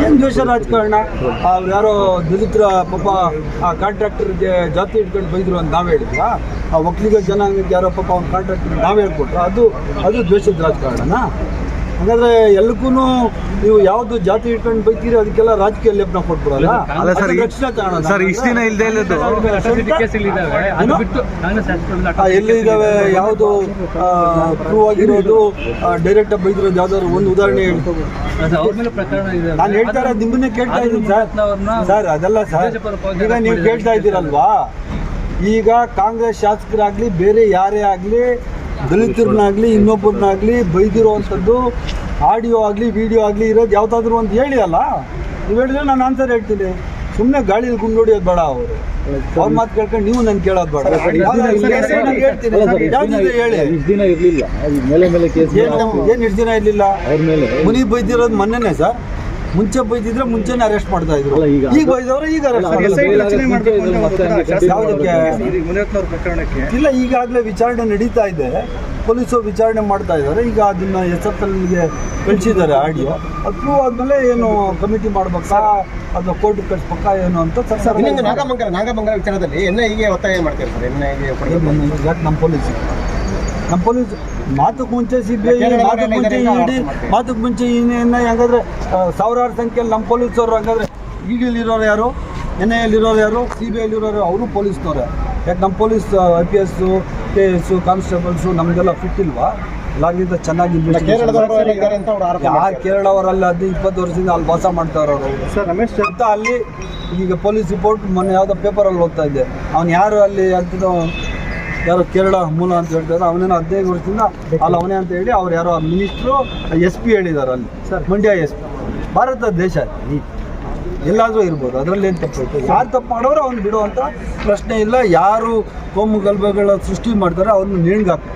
ಏನು ದ್ವೇಷ ರಾಜಕಾರಣ? ಯಾರೋ ದಲಿತರ ಪಾಪ ಆ ಕಾಂಟ್ರಾಕ್ಟರ್ಗೆ ಜಾತಿ ಇಟ್ಕೊಂಡು ಬೈದರು ಅಂತ ನಾವು ಹೇಳಿದ್ವಾ? ಆ ಒಕ್ಕಲಿಗ ಜನಾಂಗಕ್ಕೆ ಯಾರೋ ಪಾಪ ಅವ್ನ ಕಾಂಟ್ರಾಕ್ಟರ್ಗೆ ನಾವು ಹೇಳ್ಕೊಟ್ರು, ಅದು ದ್ವೇಷದ ರಾಜಕಾರಣನಾ? ಹಾಗಾದ್ರೆ ಎಲ್ಲಕ್ಕೂ ನೀವು ಯಾವ್ದು ಜಾತಿ ಇಟ್ಕೊಂಡು ಬೈತೀರಿ ಅದಕ್ಕೆಲ್ಲ ರಾಜಕೀಯ ಲೇಪನ ಕೊಟ್ಬಿಡಲ್ಲ. ಸರ್ ಇಷ್ಟು ದಿನ ಇಲ್ಲದೆ ಎಲ್ಲಿದ್ದಾವೆ? ಯಾವುದು ಪ್ರೂವ್ ಆಗಿರೋದು? ಡೈರೆಕ್ಟ್ ಆಗಿ ಬೈದಿರೋದು ಯಾವ್ದಾದ್ರು ಒಂದು ಉದಾಹರಣೆ ಹೇಳ್ತಾರೆ? ನಾನು ಹೇಳ್ತಾ ಇರೋದು ನಿಮ್ಮನ್ನೇ ಕೇಳ್ತಾ ಇದ್ದೀನಿ ಸರ್. ಅದಲ್ಲ ಸರ್, ಈಗ ನೀವು ಕೇಳ್ತಾ ಇದ್ದೀರಲ್ವಾ, ಈಗ ಕಾಂಗ್ರೆಸ್ ಶಾಸಕರಾಗ್ಲಿ ಬೇರೆ ಯಾರೇ ಆಗಲಿ ದಲಿತರನ್ನಾಗಲಿ ಇನ್ನೊಬ್ಬರನ್ನಾಗಲಿ ಬೈದಿರೋವಂಥದ್ದು ಆಡಿಯೋ ಆಗಲಿ ವಿಡಿಯೋ ಆಗಲಿ ಇರೋದು ಯಾವುದಾದ್ರೂ ಒಂದು ಹೇಳಿ ಅಲ್ಲ. ನೀವು ಹೇಳಿದ್ರೆ ನಾನು ಆನ್ಸರ್ ಹೇಳ್ತೀನಿ. ಸುಮ್ಮನೆ ಗಾಳಿಯಲ್ಲಿ ಗುಂಡೋಡಿ ಅದು ಬೇಡ. ಅವ್ರ ಮಾತು ಕೇಳ್ಕೊಂಡು ನೀವು ನಾನು ಕೇಳೋದು ಬೇಡ. ಏನು ಇಷ್ಟು ದಿನ ಇರಲಿಲ್ಲ? ಮುನಿ ಬೈದಿರೋದು ಮೊನ್ನೆನೇ ಸರ್. ಮುಂಚೆ ಬೈದಿದ್ರೆ ಮುಂಚೆನೇ ಅರೆಸ್ಟ್ ಮಾಡ್ತಾ ಇದ್ರು. ಈಗ ಬೈದವರು ಈಗ ಅರೆಸ್ಟ್ ಇಲ್ಲ. ಈಗಾಗಲೇ ವಿಚಾರಣೆ ನಡೀತಾ ಇದೆ, ಪೊಲೀಸರು ವಿಚಾರಣೆ ಮಾಡ್ತಾ ಇದ್ದಾರೆ. ಈಗ ಅದನ್ನ SFLಗೆ ಕಳಿಸಿದ್ದಾರೆ ಆಡಿಯೋ. ಅದು ಪ್ರೂವ್ ಆದ್ಮೇಲೆ ಏನು ಕಮಿಟಿ ಮಾಡ್ಬೇಕಾ ಅದು ಕೋರ್ಟ್ ಕಳಿಸ್ಬೇಕಾ ಏನು ಅಂತ ನಾಗಮಂಗಲ ವಿಚಾರದಲ್ಲಿ NIA ಒತ್ತಾಯ ಮಾಡ್ತಾರೆ ಸರ್. NIA ನಮ್ಮ ಪೊಲೀಸ್ ಮಾತಕ್ಕೆ ಮುಂಚೆ CBI, ಮಾತಕ್ಕೆ ಮುಂಚೆ ED, ಮಾತಕ್ಕೆ ಮುಂಚೆ NIA. ಹಂಗಾದ್ರೆ ಸಾವಿರಾರು ಸಂಖ್ಯೆಯಲ್ಲಿ ನಮ್ಮ ಪೊಲೀಸವರು ಹಂಗಾದ್ರೆ ED-ಯಲ್ಲಿರೋರು ಯಾರು, NIA-ಯಲ್ಲಿರೋರು ಯಾರು, CBI-ಯಲ್ಲಿರೋರು ಅವರು ಪೊಲೀಸ್ನವ್ರೆ. ಯಾಕೆ ನಮ್ಮ ಪೊಲೀಸ್ IPS, KS, ಕಾನ್ಸ್ಟೇಬಲ್ಸು ನಮಗೆಲ್ಲ ಫಿಟ್ ಇಲ್ವಾ? ಎಲ್ಲರಿಗಿಂತ ಚೆನ್ನಾಗಿ ಯಾರು ಕೇರಳವರಲ್ಲ 10-20 ವರ್ಷದಿಂದ ಅಲ್ಲಿ ವಾಸ ಮಾಡ್ತಾವ್ರು ಅವರು ಸರ್. ರಮೇಶ್ ಅಂತ ಅಲ್ಲಿ ಈಗ ಪೊಲೀಸ್ ರಿಪೋರ್ಟ್ ಮೊನ್ನೆ ಯಾವುದೋ ಪೇಪರಲ್ಲಿ ಓದ್ತಾ ಇದ್ದೆ. ಅವ್ನು ಯಾರು ಅಲ್ಲಿ ಅಂತಿದ್ದೋ ಯಾರೋ ಕೇರಳ ಮೂಲ ಅಂತ ಹೇಳ್ತಾರೆ. ಅವನೇನೋ 15 ವರ್ಷದಿಂದ ಅಲ್ಲಿ ಅವನೇ ಅಂತ ಹೇಳಿ ಅವ್ರು ಯಾರೋ ಮಿನಿಸ್ಟ್ರು SP ಹೇಳಿದ್ದಾರೆ ಅಲ್ಲಿ ಸರ್. ಮಂಡ್ಯ SP. ಭಾರತ ದೇಶ ಎಲ್ಲಾದರೂ ಇರ್ಬೋದು, ಅದರಲ್ಲಿ ಏನು ತಪ್ಪು? ಯಾರು ತಪ್ಪು ಮಾಡೋರು ಅವ್ನು ಬಿಡುವಂಥ ಪ್ರಶ್ನೆ ಇಲ್ಲ. ಯಾರು ಕೋಮು ಗಲಭೆಗಳ ಸೃಷ್ಟಿ ಮಾಡ್ತಾರೆ ಅವ್ರನ್ನ ನೇಣಿಗೆ ಹಾಕ್ತಾರೆ.